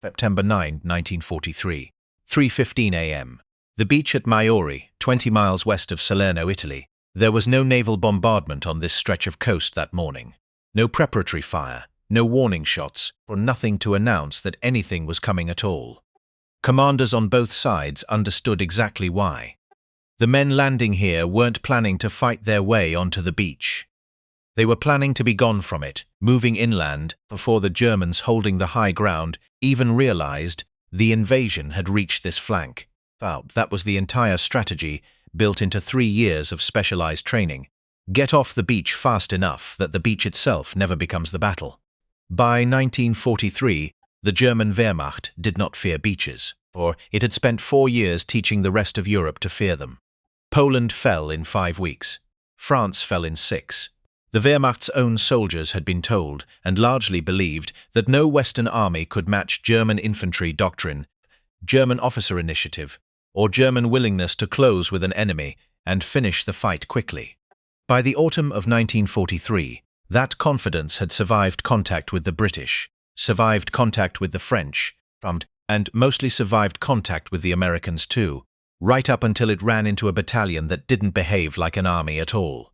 September 9, 1943, 3:15 a.m. The beach at Maiori, 20 miles west of Salerno, Italy. There was no naval bombardment on this stretch of coast that morning. No preparatory fire, no warning shots, or nothing to announce that anything was coming at all. Commanders on both sides understood exactly why. The men landing here weren't planning to fight their way onto the beach. They were planning to be gone from it, moving inland, before the Germans holding the high ground even realized the invasion had reached this flank. That was the entire strategy, built into 3 years of specialized training. Get off the beach fast enough that the beach itself never becomes the battle. By 1943, the German Wehrmacht did not fear beaches, for it had spent 4 years teaching the rest of Europe to fear them. Poland fell in 5 weeks. France fell in 6. The Wehrmacht's own soldiers had been told, and largely believed, that no Western army could match German infantry doctrine, German officer initiative, or German willingness to close with an enemy and finish the fight quickly. By the autumn of 1943, that confidence had survived contact with the British, survived contact with the French, and mostly survived contact with the Americans too, right up until it ran into a battalion that didn't behave like an army at all.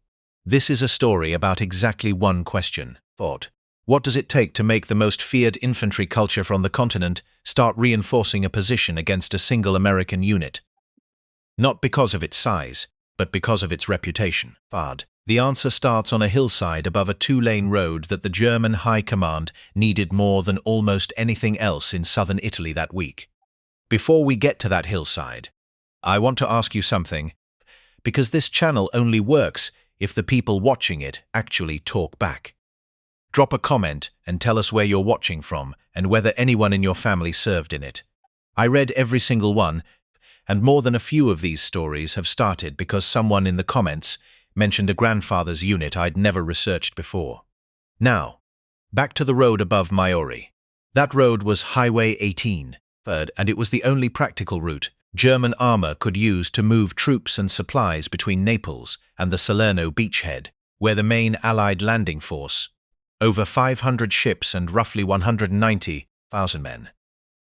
This is a story about exactly one question. What does it take to make the most feared infantry culture from the continent start reinforcing a position against a single American unit? Not because of its size, but because of its reputation. The answer starts on a hillside above a 2-lane road that the German High Command needed more than almost anything else in southern Italy that week. Before we get to that hillside, I want to ask you something, because this channel only works if the people watching it actually talk back. Drop a comment and tell us where you're watching from and whether anyone in your family served in it. I read every single one, and more than a few of these stories have started because someone in the comments mentioned a grandfather's unit I'd never researched before. Now, back to the road above Maiori. That road was Highway 18, and it was the only practical route German armor could use to move troops and supplies between Naples and the Salerno beachhead, where the main Allied landing force, over 500 ships and roughly 190,000 men,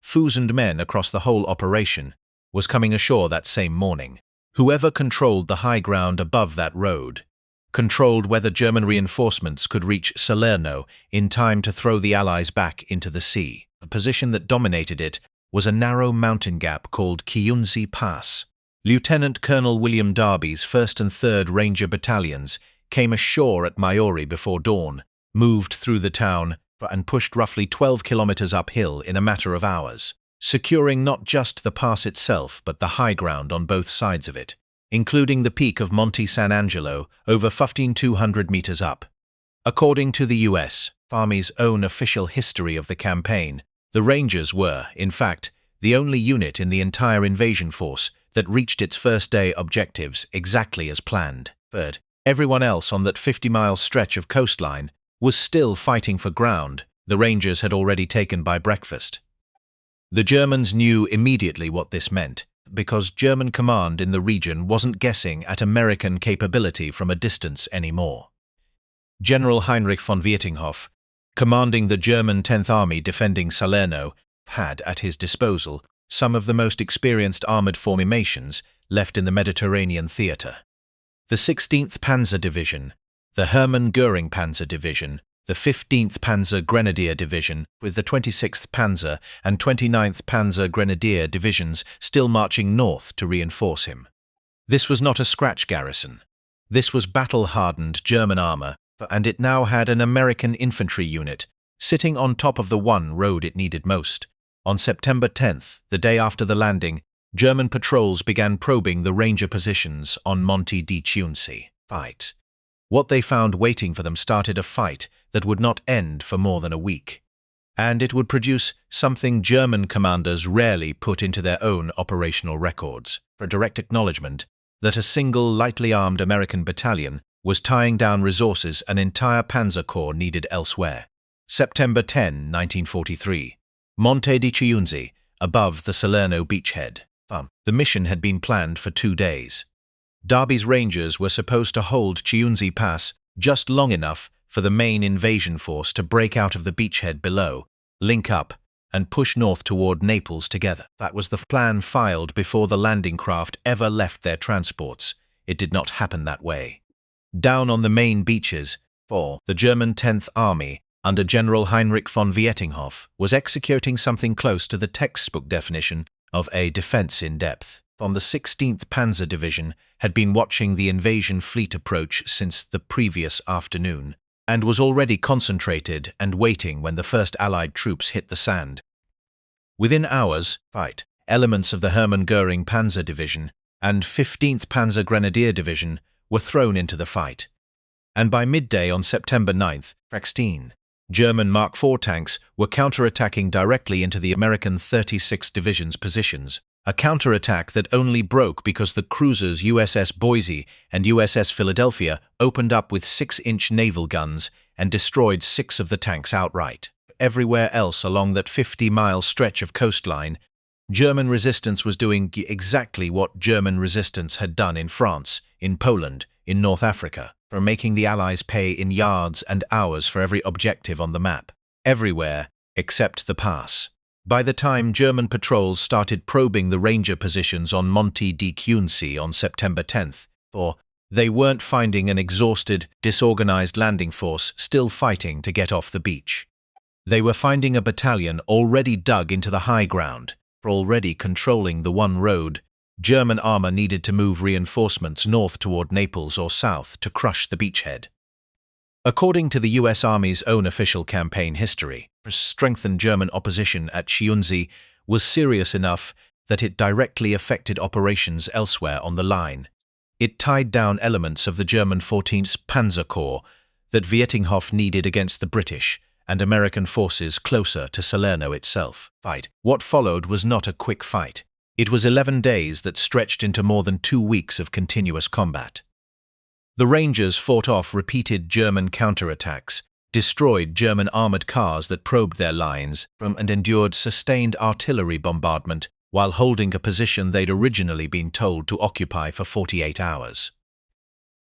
thousand men across the whole operation, was coming ashore that same morning. Whoever controlled the high ground above that road controlled whether German reinforcements could reach Salerno in time to throw the Allies back into the sea. The position that dominated it was a narrow mountain gap called Chiunzi Pass. Lieutenant Colonel William Darby's 1st and 3rd Ranger battalions came ashore at Maiori before dawn, moved through the town, and pushed roughly 12 kilometers uphill in a matter of hours, securing not just the pass itself but the high ground on both sides of it, including the peak of Monte San Angelo over 1,500 meters up. According to the U.S. Army's own official history of the campaign, the Rangers were, in fact, the only unit in the entire invasion force that reached its first-day objectives exactly as planned. Everyone else on that 50-mile stretch of coastline was still fighting for ground the Rangers had already taken by breakfast. The Germans knew immediately what this meant, because German command in the region wasn't guessing at American capability from a distance anymore. General Heinrich von Vietinghoff, commanding the German 10th Army defending Salerno, had at his disposal some of the most experienced armored formations left in the Mediterranean theater. The 16th Panzer Division, the Hermann Göring Panzer Division, the 15th Panzer Grenadier Division, with the 26th Panzer and 29th Panzer Grenadier Divisions still marching north to reinforce him. This was not a scratch garrison. This was battle-hardened German armor, and it now had an American infantry unit sitting on top of the one road it needed most. On September 10th, the day after the landing, German patrols began probing the Ranger positions on Monte di Chiunzi. What they found waiting for them started a fight that would not end for more than a week. And it would produce something German commanders rarely put into their own operational records, for direct acknowledgement that a single lightly armed American battalion was tying down resources an entire Panzer Corps needed elsewhere. September 10, 1943. Monte di Chiunzi, above the Salerno beachhead. The mission had been planned for 2 days. Darby's Rangers were supposed to hold Chiunzi Pass just long enough for the main invasion force to break out of the beachhead below, link up, and push north toward Naples together. That was the plan filed before the landing craft ever left their transports. It did not happen that way. Down on the main beaches, the German 10th Army, under General Heinrich von Vietinghoff, was executing something close to the textbook definition of a defense in depth. From the 16th Panzer Division had been watching the invasion fleet approach since the previous afternoon, and was already concentrated and waiting when the first Allied troops hit the sand. Within hours, elements of the Hermann Göring Panzer Division and 15th Panzer Grenadier Division were thrown into the fight. And by midday on September 9th, German Mark IV tanks were counterattacking directly into the American 36th Division's positions, a counterattack that only broke because the cruisers USS Boise and USS Philadelphia opened up with 6-inch naval guns and destroyed 6 of the tanks outright. Everywhere else along that 50-mile stretch of coastline, German resistance was doing exactly what German resistance had done in France, in Poland, in North Africa, for making the Allies pay in yards and hours for every objective on the map. Everywhere except the pass. By the time German patrols started probing the Ranger positions on Monte di Chiunzi on September 10th, they weren't finding an exhausted, disorganized landing force still fighting to get off the beach. They were finding a battalion already dug into the high ground, for already controlling the one road. German armor needed to move reinforcements north toward Naples or south to crush the beachhead. According to the U.S. Army's own official campaign history, strengthened German opposition at Chiunzi was serious enough that it directly affected operations elsewhere on the line. It tied down elements of the German 14th Panzer Corps that Vietinghoff needed against the British and American forces closer to Salerno itself. What followed was not a quick fight. It was 11 days that stretched into more than 2 weeks of continuous combat. The Rangers fought off repeated German counterattacks, destroyed German armored cars that probed their lines and endured sustained artillery bombardment while holding a position they'd originally been told to occupy for 48 hours.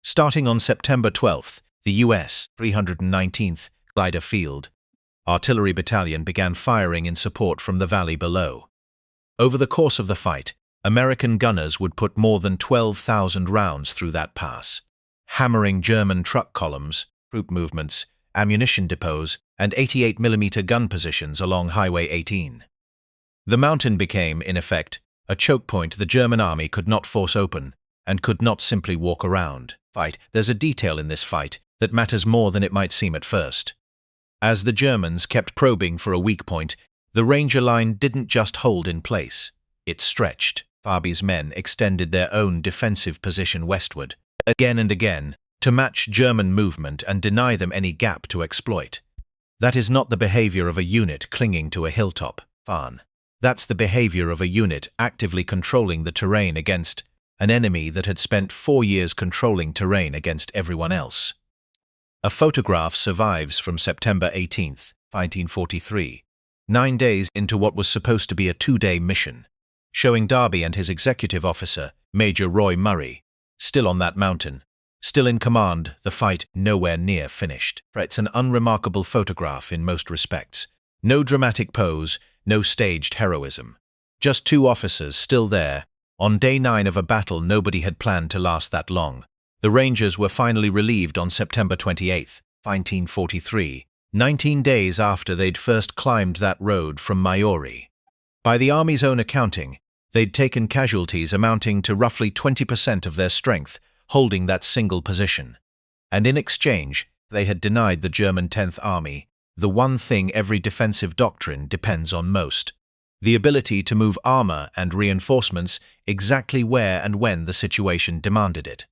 Starting on September 12th, the U.S. 319th Glider Field Artillery Battalion began firing in support from the valley below. Over the course of the fight, American gunners would put more than 12,000 rounds through that pass, hammering German truck columns, troop movements, ammunition depots, and 88mm gun positions along Highway 18. The mountain became, in effect, a choke point the German army could not force open and could not simply walk around. There's a detail in this fight that matters more than it might seem at first. As the Germans kept probing for a weak point, the Ranger line didn't just hold in place. It stretched. Darby's men extended their own defensive position westward, again and again, to match German movement and deny them any gap to exploit. That is not the behavior of a unit clinging to a hilltop. That's the behavior of a unit actively controlling the terrain against an enemy that had spent 4 years controlling terrain against everyone else. A photograph survives from September 18th, 1943, 9 days into what was supposed to be a 2-day mission, showing Darby and his executive officer, Major Roy Murray, still on that mountain, still in command, the fight nowhere near finished. It's an unremarkable photograph in most respects. No dramatic pose, no staged heroism. Just 2 officers still there, on day 9 of a battle nobody had planned to last that long. The Rangers were finally relieved on September 28th, 1943, 19 days after they'd first climbed that road from Maiori. By the Army's own accounting, they'd taken casualties amounting to roughly 20% of their strength, holding that single position. And in exchange, they had denied the German 10th Army the one thing every defensive doctrine depends on most: the ability to move armor and reinforcements exactly where and when the situation demanded it.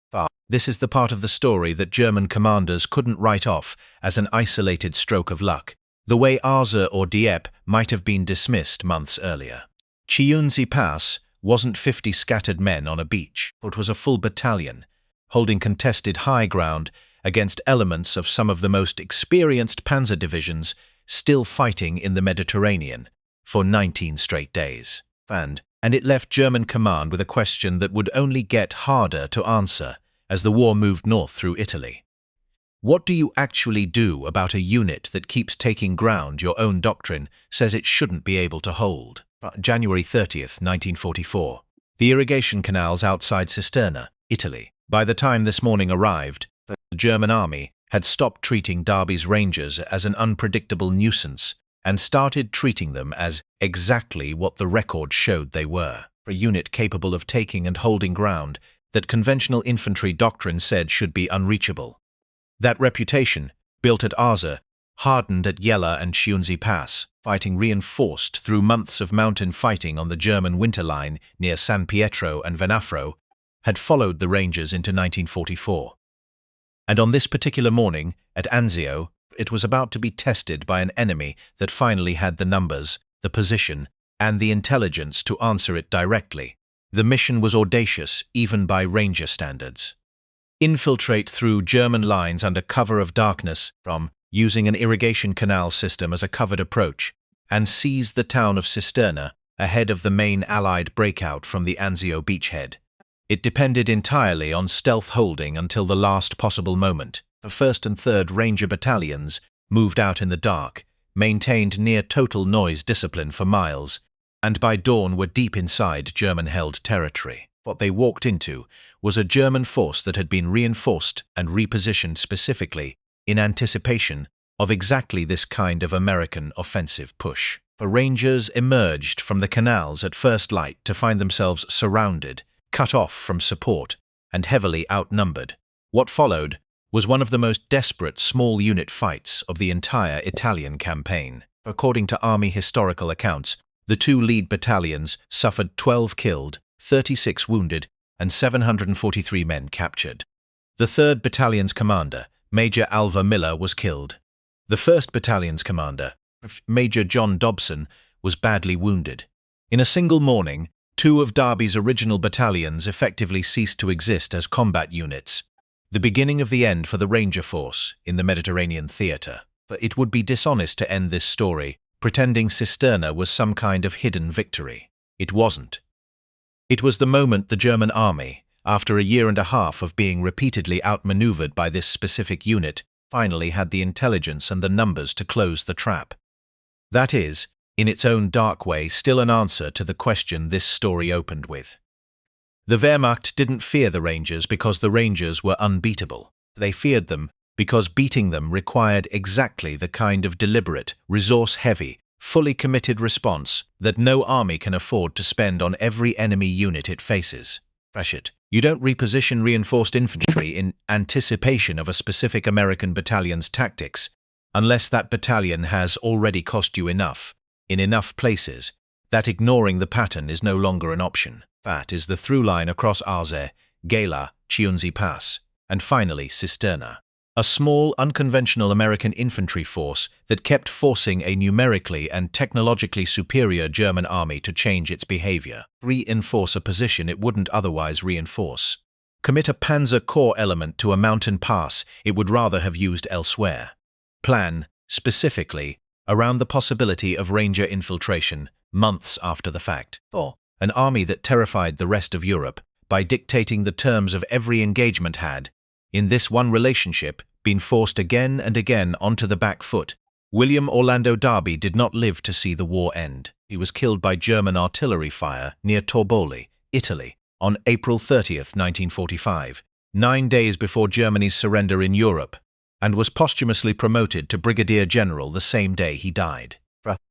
This is the part of the story that German commanders couldn't write off as an isolated stroke of luck, the way Arza or Dieppe might have been dismissed months earlier. Chiunzi Pass wasn't 50 scattered men on a beach. It was a full battalion, holding contested high ground against elements of some of the most experienced panzer divisions still fighting in the Mediterranean for 19 straight days. And it left German command with a question that would only get harder to answer as the war moved north through Italy. What do you actually do about a unit that keeps taking ground your own doctrine says it shouldn't be able to hold? January 30th, 1944. The irrigation canals outside Cisterna, Italy. By the time this morning arrived, the German army had stopped treating Darby's Rangers as an unpredictable nuisance and started treating them as exactly what the record showed they were, a unit capable of taking and holding ground that conventional infantry doctrine said should be unreachable. That reputation, built at Arza, hardened at Yella and Chiunzi Pass, fighting reinforced through months of mountain fighting on the German winter line near San Pietro and Venafro, had followed the Rangers into 1944. And on this particular morning, at Anzio, it was about to be tested by an enemy that finally had the numbers, the position, and the intelligence to answer it directly. The mission was audacious, even by Ranger standards. Infiltrate through German lines under cover of darkness from using an irrigation canal system as a covered approach, and seize the town of Cisterna ahead of the main Allied breakout from the Anzio beachhead. It depended entirely on stealth holding until the last possible moment. The 1st and 3rd Ranger battalions moved out in the dark, maintained near-total noise discipline for miles, and by dawn were deep inside German-held territory. What they walked into was a German force that had been reinforced and repositioned specifically in anticipation of exactly this kind of American offensive push. The Rangers emerged from the canals at first light to find themselves surrounded, cut off from support, and heavily outnumbered. What followed was one of the most desperate small unit fights of the entire Italian campaign. According to Army historical accounts, the two lead battalions suffered 12 killed, 36 wounded, and 743 men captured. The 3rd Battalion's commander, Major Alva Miller, was killed. The 1st Battalion's commander, Major John Dobson, was badly wounded. In a single morning, 2 of Darby's original battalions effectively ceased to exist as combat units, the beginning of the end for the Ranger Force in the Mediterranean theatre. For it would be dishonest to end this story pretending Cisterna was some kind of hidden victory. It wasn't. It was the moment the German army, after a year and a half of being repeatedly outmaneuvered by this specific unit, finally had the intelligence and the numbers to close the trap. That is, in its own dark way, still an answer to the question this story opened with. The Wehrmacht didn't fear the Rangers because the Rangers were unbeatable. They feared them because beating them required exactly the kind of deliberate, resource-heavy, fully committed response that no army can afford to spend on every enemy unit it faces. You don't reposition reinforced infantry in anticipation of a specific American battalion's tactics unless that battalion has already cost you enough, in enough places, that ignoring the pattern is no longer an option. That is the through line across Arze, Gela, Chiunzi Pass, and finally Cisterna. A small, unconventional American infantry force that kept forcing a numerically and technologically superior German army to change its behavior, reinforce a position it wouldn't otherwise reinforce, commit a Panzer Corps element to a mountain pass it would rather have used elsewhere, plan, specifically, around the possibility of Ranger infiltration months after the fact. An army that terrified the rest of Europe by dictating the terms of every engagement had, in this one relationship, been forced again and again onto the back foot. William Orlando Darby did not live to see the war end. He was killed by German artillery fire near Torboli, Italy, on April 30th, 1945, 9 days before Germany's surrender in Europe, and was posthumously promoted to brigadier general the same day he died.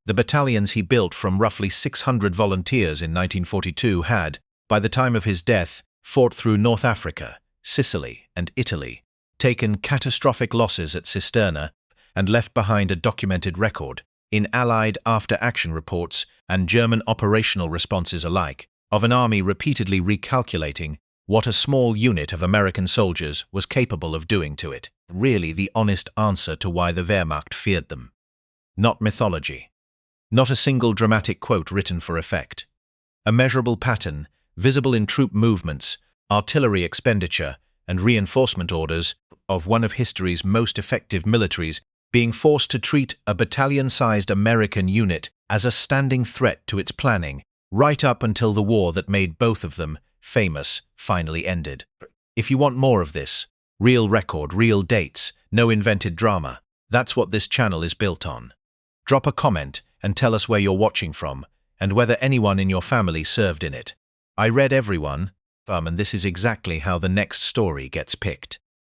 The battalions he built from roughly 600 volunteers in 1942 had, by the time of his death, fought through North Africa, Sicily, and Italy, taken catastrophic losses at Cisterna, and left behind a documented record, in Allied after-action reports and German operational responses alike, of an army repeatedly recalculating what a small unit of American soldiers was capable of doing to it. Really the honest answer to why the Wehrmacht feared them. Not mythology. Not a single dramatic quote written for effect. A measurable pattern, visible in troop movements, artillery expenditure, and reinforcement orders of one of history's most effective militaries being forced to treat a battalion-sized American unit as a standing threat to its planning, right up until the war that made both of them famous finally ended. If you want more of this, Real record, real dates, no invented drama. That's what this channel is built on. Drop a comment and tell us where you're watching from, and whether anyone in your family served in it. I read everyone, and this is exactly how the next story gets picked.